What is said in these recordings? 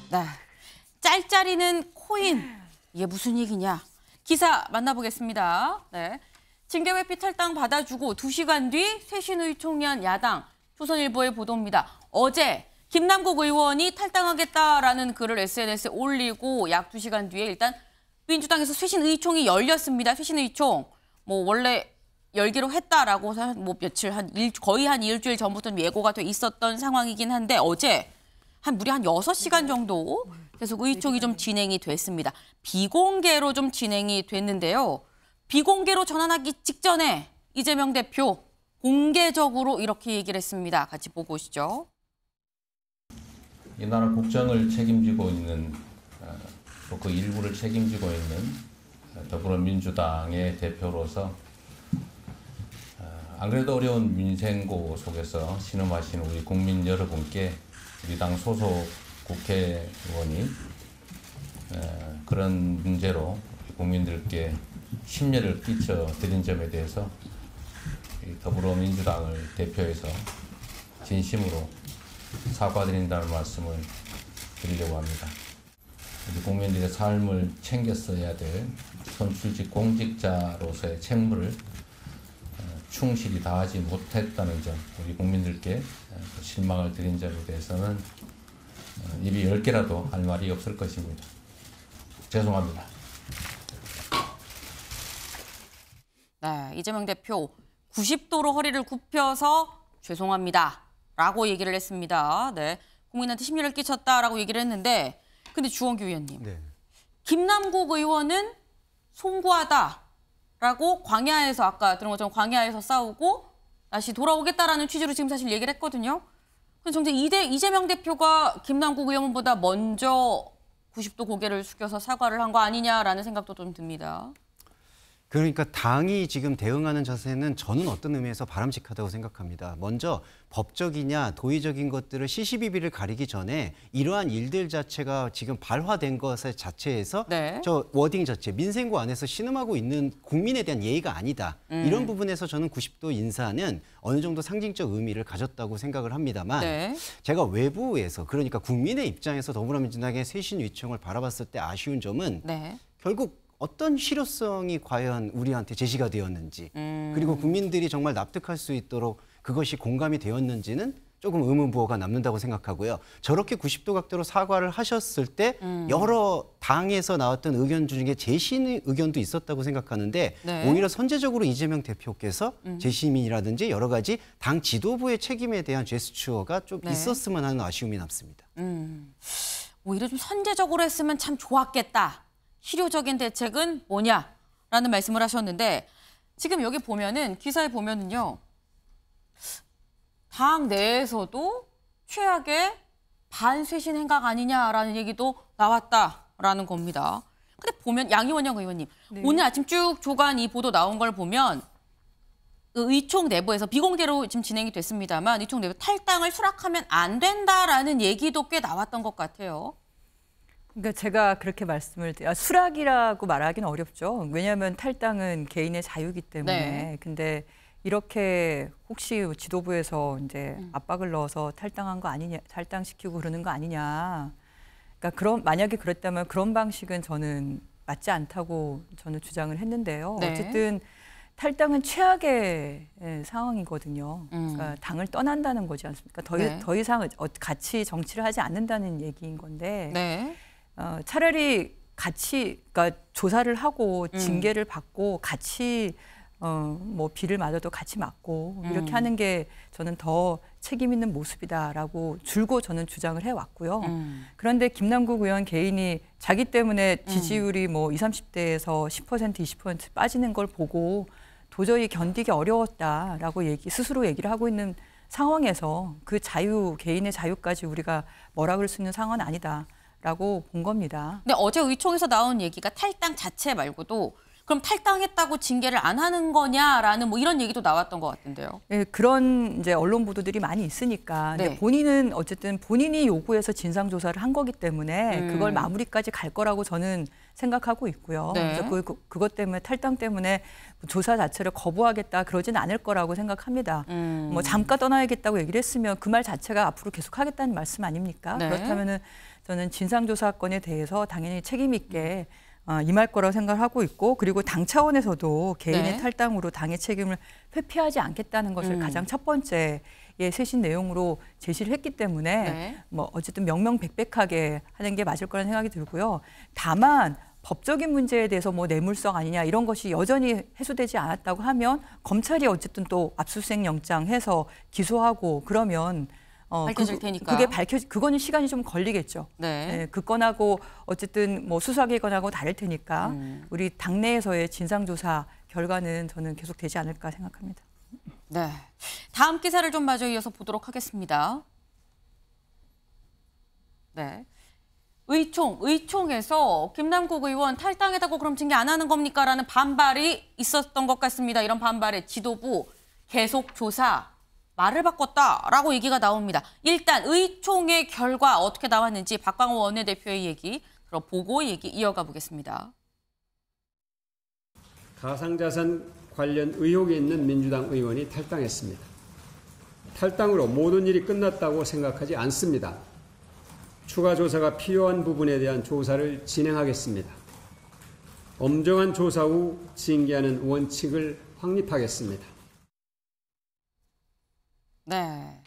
네. 짤짤이는 코인. 이게 무슨 얘기냐? 기사 만나보겠습니다. 네. 징계회피 탈당 받아주고 2시간 뒤 쇄신의 총리한 야당. 조선일보의 보도입니다. 어제 김남국 의원이 탈당하겠다라는 글을 SNS에 올리고 약 2시간 뒤에 일단 민주당에서 쇄신의총이 열렸습니다. 쇄신의총. 원래 열기로 했다라고 며칠 거의 한 일주일 전부터는 예고가 돼 있었던 상황이긴 한데 어제 무려 한 6시간 정도 계속 의총이 좀 진행이 됐습니다. 비공개로 좀 진행이 됐는데요. 비공개로 전환하기 직전에 이재명 대표 공개적으로 이렇게 얘기를 했습니다. 같이 보고 오시죠. 이 나라 국정을 책임지고 있는 또 그 일부를 책임지고 있는 더불어민주당의 대표로서 안 그래도 어려운 민생고 속에서 신음하시는 우리 국민 여러분께 우리 당 소속 국회의원이 그런 문제로 국민들께 심려를 끼쳐드린 점에 대해서 더불어민주당을 대표해서 진심으로 사과드린다는 말씀을 드리려고 합니다. 우리 국민들의 삶을 챙겼어야 될 선출직 공직자로서의 책무를 충실히 다하지 못했다는 점, 우리 국민들께 실망을 드린 점에 대해서는 입이 10개라도 할 말이 없을 것입니다. 죄송합니다. 네, 이재명 대표 90도로 허리를 굽혀서 죄송합니다 라고 얘기를 했습니다. 네, 국민한테 심려를 끼쳤다라고 얘기를 했는데 근데 주원규 의원님, 네. 김남국 의원은 송구하다라고 광야에서 아까 들은 것처럼 광야에서 싸우고 다시 돌아오겠다라는 취지로 지금 사실 얘기를 했거든요. 근데 정작 이재명 대표가 김남국 의원보다 먼저 90도 고개를 숙여서 사과를 한 거 아니냐라는 생각도 좀 듭니다. 그러니까 당이 지금 대응하는 자세는 저는 어떤 의미에서 바람직하다고 생각합니다. 먼저 법적이냐 도의적인 것들을 시시비비를 가리기 전에 이러한 일들 자체가 지금 발화된 것의 자체에서 네. 저 워딩 자체, 민생고 안에서 신음하고 있는 국민에 대한 예의가 아니다. 이런 부분에서 저는 90도 인사는 어느 정도 상징적 의미를 가졌다고 생각을 합니다만 네. 제가 외부에서 그러니까 국민의 입장에서 더불어민주당의 쇄신위총을 바라봤을 때 아쉬운 점은 네. 결국 어떤 실효성이 과연 우리한테 제시가 되었는지 그리고 국민들이 정말 납득할 수 있도록 그것이 공감이 되었는지는 조금 의문부호가 남는다고 생각하고요. 저렇게 90도 각도로 사과를 하셨을 때 여러 당에서 나왔던 의견 중에 재심 의견도 있었다고 생각하는데 네. 오히려 선제적으로 이재명 대표께서 재심이라든지 여러 가지 당 지도부의 책임에 대한 제스처가 좀 네. 있었으면 하는 아쉬움이 남습니다. 오히려 좀 선제적으로 했으면 참 좋았겠다. 실효적인 대책은 뭐냐라는 말씀을 하셨는데 지금 여기 보면은 기사에 보면은요. 당 내에서도 최악의 반쇄신 행각 아니냐라는 얘기도 나왔다라는 겁니다. 근데 보면 양이원영 의원님 네. 오늘 아침 쭉 조간 이 보도 나온 걸 보면 의총 내부에서 비공개로 지금 진행이 됐습니다만 의총 내부 탈당을 수락하면 안 된다라는 얘기도 꽤 나왔던 것 같아요. 그러니까 제가 그렇게 말씀을 수락이라고 말하기는 어렵죠. 왜냐하면 탈당은 개인의 자유이기 때문에. 네. 근데 이렇게 혹시 지도부에서 이제 압박을 넣어서 탈당한 거 아니냐, 탈당시키고 그러는 거 아니냐. 그러니까 만약에 그랬다면 그런 방식은 저는 맞지 않다고 저는 주장을 했는데요. 네. 어쨌든 탈당은 최악의 상황이거든요. 그러니까 당을 떠난다는 거지 않습니까? 더 이상 같이 정치를 하지 않는다는 얘기인 건데. 네. 차라리 같이 그러니까 조사를 하고 징계를 받고 같이 뭐 비를 맞아도 같이 맞고 이렇게 하는 게 저는 더 책임 있는 모습이다라고 줄고 저는 주장을 해왔고요. 그런데 김남국 의원 개인이 자기 때문에 지지율이 뭐 20, 30대에서 10%, 20% 빠지는 걸 보고 도저히 견디기 어려웠다라고 스스로 얘기를 하고 있는 상황에서 그 개인의 자유까지 우리가 뭐라 그럴 수 있는 상황은 아니다. 라고 본 겁니다. 근데 어제 의총에서 나온 얘기가 탈당 자체 말고도 그럼 탈당했다고 징계를 안 하는 거냐라는 뭐 이런 얘기도 나왔던 것 같은데요. 네, 그런 이제 언론 보도들이 많이 있으니까 네. 근데 본인은 어쨌든 본인이 요구해서 진상 조사를 한 거기 때문에 그걸 마무리까지 갈 거라고 저는 생각하고 있고요. 네. 그래서 그것 때문에 탈당 때문에 조사 자체를 거부하겠다 그러진 않을 거라고 생각합니다. 뭐 잠깐 떠나야겠다고 얘기를 했으면 그 말 자체가 앞으로 계속하겠다는 말씀 아닙니까? 네. 그렇다면은 저는 진상조사건에 대해서 당연히 책임 있게 임할 거라고 생각을 하고 있고 그리고 당 차원에서도 개인의 네. 탈당으로 당의 책임을 회피하지 않겠다는 것을 가장 첫 번째 쇄신 내용으로 제시를 했기 때문에 네. 뭐 어쨌든 명명백백하게 하는 게 맞을 거라는 생각이 들고요. 다만 법적인 문제에 대해서 뭐 뇌물성 아니냐 이런 것이 여전히 해소되지 않았다고 하면 검찰이 어쨌든 또 압수수색 영장 해서 기소하고 그러면 밝혀질 테니까. 그거는 시간이 좀 걸리겠죠. 네. 그 건하고 어쨌든 뭐 수사기 건하고 다를 테니까 우리 당내에서의 진상조사 결과는 저는 계속 되지 않을까 생각합니다. 네. 다음 기사를 좀 마저 이어서 보도록 하겠습니다. 네. 의총에서 김남국 의원 탈당했다고 그럼 징계 안 하는 겁니까? 라는 반발이 있었던 것 같습니다. 이런 반발에 지도부 계속 조사 말을 바꿨다라고 얘기가 나옵니다. 일단 의총의 결과 어떻게 나왔는지 박광호 원내대표의 얘기 들어보고 얘기 이어가 보겠습니다. 가상자산 관련 의혹이 있는 민주당 의원이 탈당했습니다. 탈당으로 모든 일이 끝났다고 생각하지 않습니다. 추가 조사가 필요한 부분에 대한 조사를 진행하겠습니다. 엄정한 조사 후 징계하는 원칙을 확립하겠습니다. 네.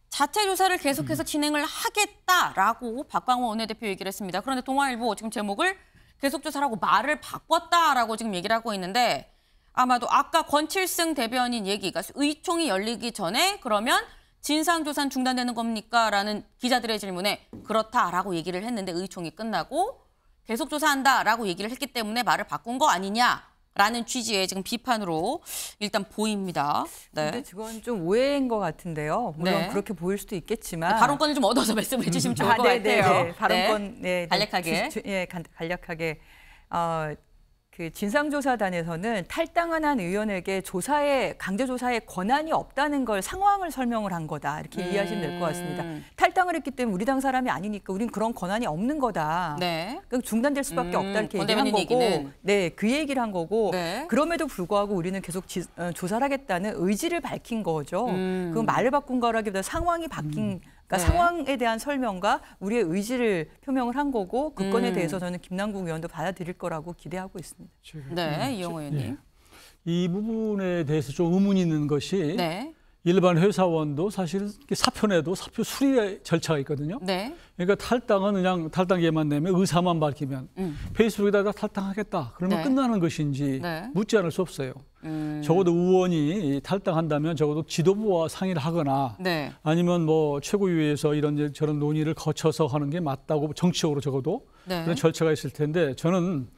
자체 조사를 계속해서 진행을 하겠다라고 박광호 원내대표 얘기를 했습니다. 그런데 동아일보 지금 제목을 계속 조사라고 말을 바꿨다라고 지금 얘기를 하고 있는데 아마도 아까 권칠승 대변인 얘기가 의총이 열리기 전에 그러면 진상조사는 중단되는 겁니까? 라는 기자들의 질문에 그렇다라고 얘기를 했는데 의총이 끝나고 계속 조사한다라고 얘기를 했기 때문에 말을 바꾼 거 아니냐라는 취지의 지금 비판으로 일단 보입니다. 네. 근데 그건 좀 오해인 것 같은데요. 물론 네. 그렇게 보일 수도 있겠지만 발언권을 좀 얻어서 말씀을 해주시면 좋을 것 같아요. 발언권 간략하게. 간략하게. 그 진상조사단에서는 탈당한 한 의원에게 강제 조사에 권한이 없다는 걸 상황을 설명을 한 거다. 이렇게 이해하시면 될 것 같습니다. 탈당을 했기 때문에 우리 당 사람이 아니니까 우린 그런 권한이 없는 거다. 네. 그럼 중단될 수밖에 없다 이렇게 얘기한 거고. 얘기는. 네, 그 얘기를 한 거고. 네. 그럼에도 불구하고 우리는 계속 조사를 하겠다는 의지를 밝힌 거죠. 그 말을 바꾼 거라기보다 상황이 바뀐 그러니까 네. 상황에 대한 설명과 우리의 의지를 표명을 한 거고 그 건에 대해서 저는 김남국 의원도 받아들일 거라고 기대하고 있습니다. 네, 이영호 의원님. 이 부분에 대해서 좀 의문이 있는 것이 네. 일반 회사원도 사실 사표 내도 사표 수리 절차가 있거든요. 네. 그러니까 탈당은 그냥 탈당계만 내면 의사만 밝히면 페이스북에다가 탈당하겠다 그러면 네. 끝나는 것인지 네. 묻지 않을 수 없어요. 적어도 의원이 탈당한다면 적어도 지도부와 상의를 하거나 네. 아니면 뭐 최고위에서 이런 저런 논의를 거쳐서 하는 게 맞다고 정치적으로 적어도 네. 그런 절차가 있을 텐데 저는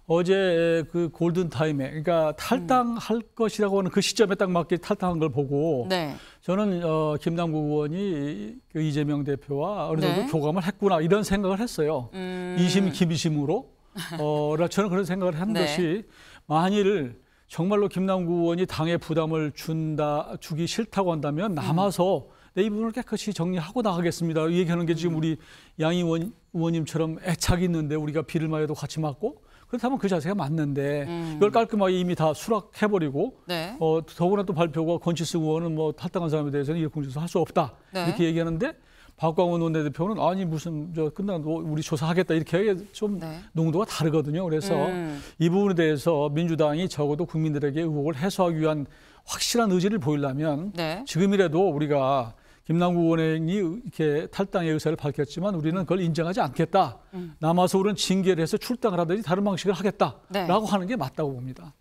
어제 그 골든 타임에 그러니까 탈당할 것이라고 하는 그 시점에 딱 맞게 탈당한 걸 보고 네. 저는 김남국 의원이 그 이재명 대표와 어느 정도 네. 교감을 했구나 이런 생각을 했어요. 이심 김이심으로 저는 그런 생각을 한 네. 것이 만일 정말로 김남국 의원이 당에 부담을 주기 싫다고 한다면 남아서 내 이 부분을 깨끗이 정리하고 나가겠습니다. 얘기하는 게 지금 우리 양 의원님처럼 애착이 있는데 우리가 비를 맞아도 같이 맞고 그렇다면 그 자세가 맞는데 이걸 깔끔하게 이미 다 수락해버리고 네. 더구나 또 발표가 권칠승 의원은 뭐 탈당한 사람에 대해서는 이렇게 공조사 할 수 없다 네. 이렇게 얘기하는데 박광원 원내대표는 아니 무슨 끝나고 우리 조사하겠다 이렇게 좀 네. 농도가 다르거든요. 그래서 이 부분에 대해서 민주당이 적어도 국민들에게 의혹을 해소하기 위한 확실한 의지를 보이려면 네. 지금이라도 우리가 김남국 의원이 이렇게 탈당의 의사를 밝혔지만 우리는 그걸 인정하지 않겠다. 남아서 우리는 징계를 해서 출당을 하든지 다른 방식을 하겠다라고 네. 하는 게 맞다고 봅니다.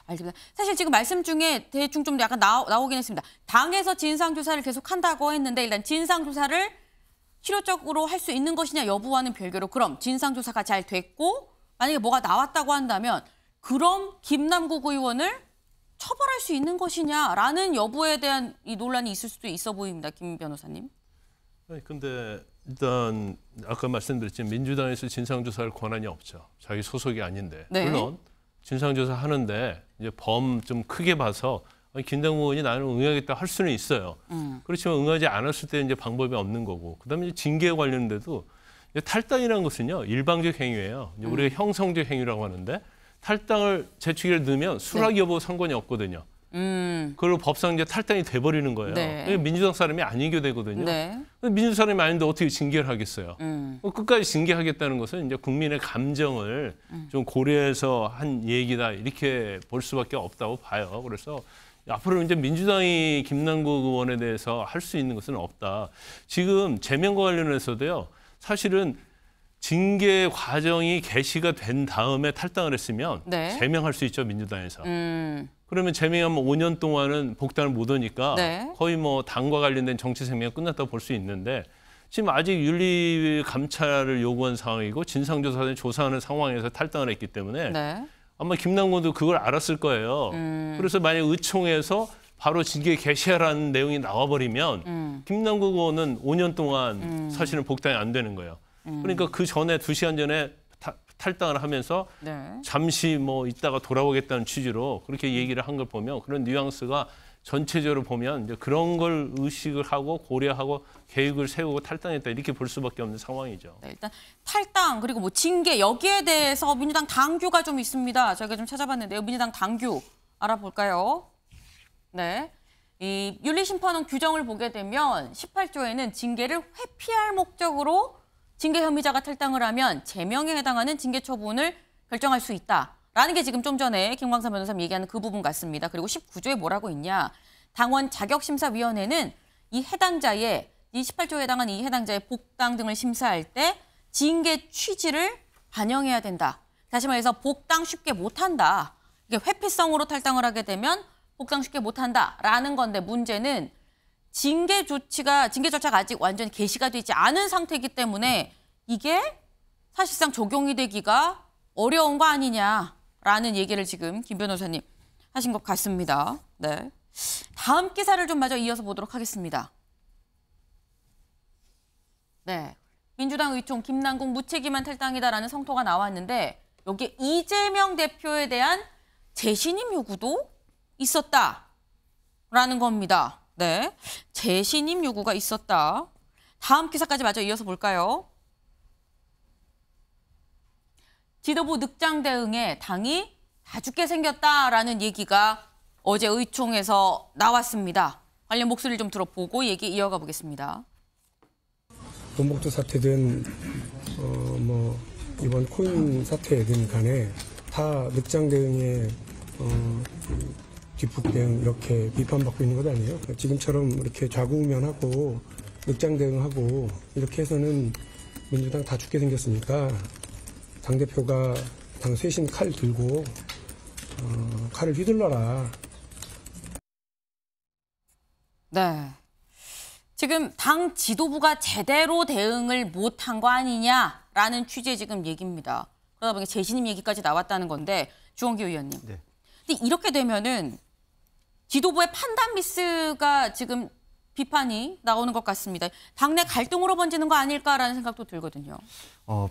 알겠습니다. 사실 지금 말씀 중에 대충 좀 약간 나오긴 했습니다. 당에서 진상조사를 계속 한다고 했는데 일단 진상조사를 실효적으로 할 수 있는 것이냐 여부와는 별개로 그럼 진상조사가 잘 됐고 만약에 뭐가 나왔다고 한다면 그럼 김남국 의원을 처벌할 수 있는 것이냐라는 여부에 대한 이 논란이 있을 수도 있어 보입니다. 김 변호사님. 근데 일단 아까 말씀드렸지만 민주당에서 진상조사할 권한이 없죠. 자기 소속이 아닌데. 네. 물론 진상조사 하는데 이제 범 좀 크게 봐서 김남국 의원이 나는 응하겠다 할 수는 있어요. 그렇지만 응하지 않았을 때 이제 방법이 없는 거고. 그다음에 이제 징계 관련돼도 탈당이라는 것은요 일방적 행위예요. 이제 우리가 형성적 행위라고 하는데 탈당을 재추기를 넣으면 수락 여부 상관이 없거든요. 그걸로 법상 이제 탈당이 돼버리는 거예요. 네. 민주당 사람이 아니게 되거든요. 네. 민주당 사람이 아닌데 어떻게 징계를 하겠어요? 끝까지 징계하겠다는 것은 이제 국민의 감정을 좀 고려해서 한 얘기다 이렇게 볼 수밖에 없다고 봐요. 그래서 앞으로 이제 민주당이 김남국 의원에 대해서 할 수 있는 것은 없다. 지금 제명과 관련해서도요. 사실은 징계 과정이 개시가 된 다음에 탈당을 했으면 네. 제명할 수 있죠, 민주당에서. 그러면 제명하면 5년 동안은 복당을 못 하니까 네. 거의 뭐 당과 관련된 정치 생명이 끝났다고 볼 수 있는데 지금 아직 윤리 감찰을 요구한 상황이고 진상조사를 조사하는 상황에서 탈당을 했기 때문에 네. 아마 김남국도 그걸 알았을 거예요. 그래서 만약 의총에서 바로 징계 개시하라는 내용이 나와버리면 김남국 의원은 5년 동안 사실은 복당이 안 되는 거예요. 그러니까 그 전에 2시간 전에 탈당을 하면서 네. 잠시 뭐 있다가 돌아오겠다는 취지로 그렇게 얘기를 한 걸 보면 그런 뉘앙스가 전체적으로 보면 이제 그런 걸 의식을 하고 고려하고 계획을 세우고 탈당했다 이렇게 볼 수밖에 없는 상황이죠. 네, 일단 탈당 그리고 뭐 징계 여기에 대해서 민주당 당규가 좀 있습니다. 저희가 좀 찾아봤는데요. 민주당 당규 알아볼까요? 네. 이 윤리심판원 규정을 보게 되면 18조에는 징계를 회피할 목적으로 징계 혐의자가 탈당을 하면 제명에 해당하는 징계 처분을 결정할 수 있다라는 게 지금 좀 전에 김광삼 변호사님 얘기하는 그 부분 같습니다. 그리고 19조에 뭐라고 있냐. 당원 자격심사위원회는 이 18조에 해당하는 이 해당자의 복당 등을 심사할 때 징계 취지를 반영해야 된다. 다시 말해서 복당 쉽게 못한다. 이게 회피성으로 탈당을 하게 되면 복당 쉽게 못한다라는 건데 문제는 징계 절차가 아직 완전히 개시가 되지 않은 상태이기 때문에 이게 사실상 적용이 되기가 어려운 거 아니냐라는 얘기를 지금 김 변호사님 하신 것 같습니다. 네. 다음 기사를 좀 마저 이어서 보도록 하겠습니다. 네. 민주당 의총 김남국 무책임한 탈당이다라는 성토가 나왔는데 여기에 이재명 대표에 대한 재신임 요구도 있었다라는 겁니다. 네, 재신임 요구가 있었다. 다음 기사까지 마저 이어서 볼까요? 지도부 늑장 대응에 당이 다 죽게 생겼다라는 얘기가 어제 의총에서 나왔습니다. 관련 목소리를 좀 들어보고 얘기 이어가 보겠습니다. 돈봉투 사태든 뭐 이번 코인 사태든 간에 다 늑장 대응에 뒷북 대응 이렇게 비판받고 있는 것 아니에요. 지금처럼 이렇게 좌구우면하고 늑장 대응하고 이렇게 해서는 민주당 다 죽게 생겼으니까 당대표가 당 쇄신 칼 들고 칼을 휘둘러라. 네. 지금 당 지도부가 제대로 대응을 못한 거 아니냐라는 취지의 지금 얘기입니다. 그러다 보니 재신임 얘기까지 나왔다는 건데 주원기 의원님. 네. 근데 이렇게 되면은 지도부의 판단 미스가 지금 비판이 나오는 것 같습니다. 당내 갈등으로 번지는 거 아닐까라는 생각도 들거든요.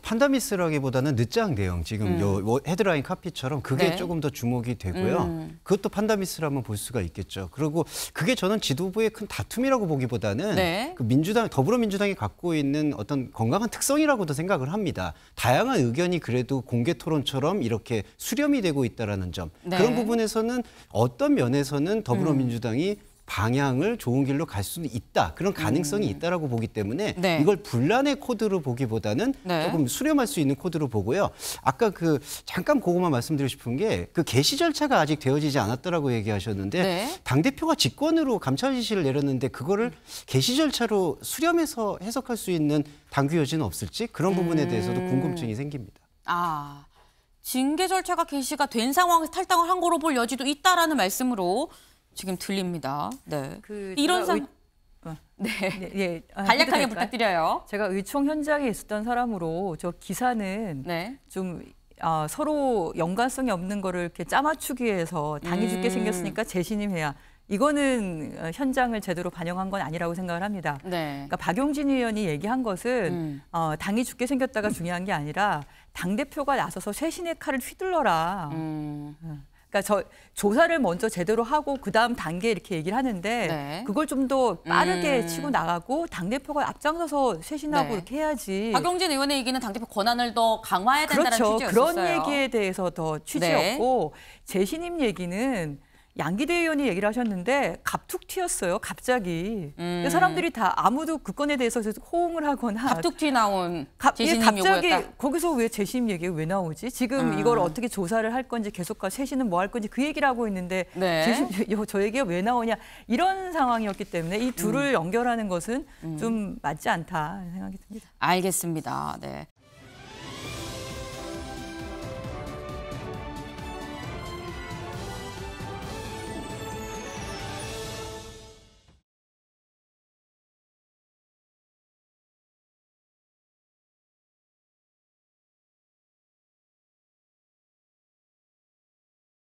판단 미스라기보다는 늦장 대응, 지금 요 헤드라인 카피처럼 그게 네. 조금 더 주목이 되고요. 그것도 판단 미스라면 볼 수가 있겠죠. 그리고 그게 저는 지도부의 큰 다툼이라고 보기보다는 네. 그 더불어민주당이 갖고 있는 어떤 건강한 특성이라고도 생각을 합니다. 다양한 의견이 그래도 공개 토론처럼 이렇게 수렴이 되고 있다라는 점. 네. 그런 부분에서는 어떤 면에서는 더불어민주당이 방향을 좋은 길로 갈 수는 있다. 그런 가능성이 있다라고 보기 때문에 네. 이걸 분란의 코드로 보기보다는 네. 조금 수렴할 수 있는 코드로 보고요. 아까 잠깐 그것만 말씀드리고 싶은 게 그 개시 절차가 아직 되어지지 않았다라고 얘기하셨는데 네. 당대표가 직권으로 감찰 지시를 내렸는데 그거를 개시 절차로 수렴해서 해석할 수 있는 당규 여지는 없을지 그런 부분에 대해서도 궁금증이 생깁니다. 아, 징계 절차가 개시가 된 상황에서 탈당을 한 거로 볼 여지도 있다라는 말씀으로 지금 들립니다. 네. 이런 상 네. 예, 간략하게 해도 될까요? 부탁드려요. 제가 의총 현장에 있었던 사람으로 저 기사는 네. 좀 서로 연관성이 없는 거를 이렇게 짜맞추기 위해서 당이 죽게 생겼으니까 재신임해야. 이거는 현장을 제대로 반영한 건 아니라고 생각을 합니다. 네. 그러니까 박용진 의원이 얘기한 것은 당이 죽게 생겼다가 중요한 게 아니라 당대표가 나서서 쇄신의 칼을 휘둘러라. 그러니까 조사를 먼저 제대로 하고 그다음 단계 이렇게 얘기를 하는데 네. 그걸 좀 더 빠르게 치고 나가고 당대표가 앞장서서 쇄신하고 네. 이렇게 해야지. 박용진 의원의 얘기는 당대표 권한을 더 강화해야 된다는 그렇죠. 취지였었어요. 그런 얘기에 대해서 더 취지였고 재신임 얘기는 양기대 의원이 얘기를 하셨는데 갑툭 튀었어요. 갑자기. 사람들이 다 아무도 그 건에 대해서 호응을 하거나 갑툭튀 나온 예, 재신임 갑자기 요구였다. 거기서 왜 재신임 얘기가 왜 나오지? 지금 이걸 어떻게 조사를 할 건지 계속 쇄신은 뭐 할 건지 그 얘기를 하고 있는데 네. 재신임 저 얘기가 왜 나오냐 이런 상황이었기 때문에 이 둘을 연결하는 것은 좀 맞지 않다 생각이 듭니다. 알겠습니다. 네.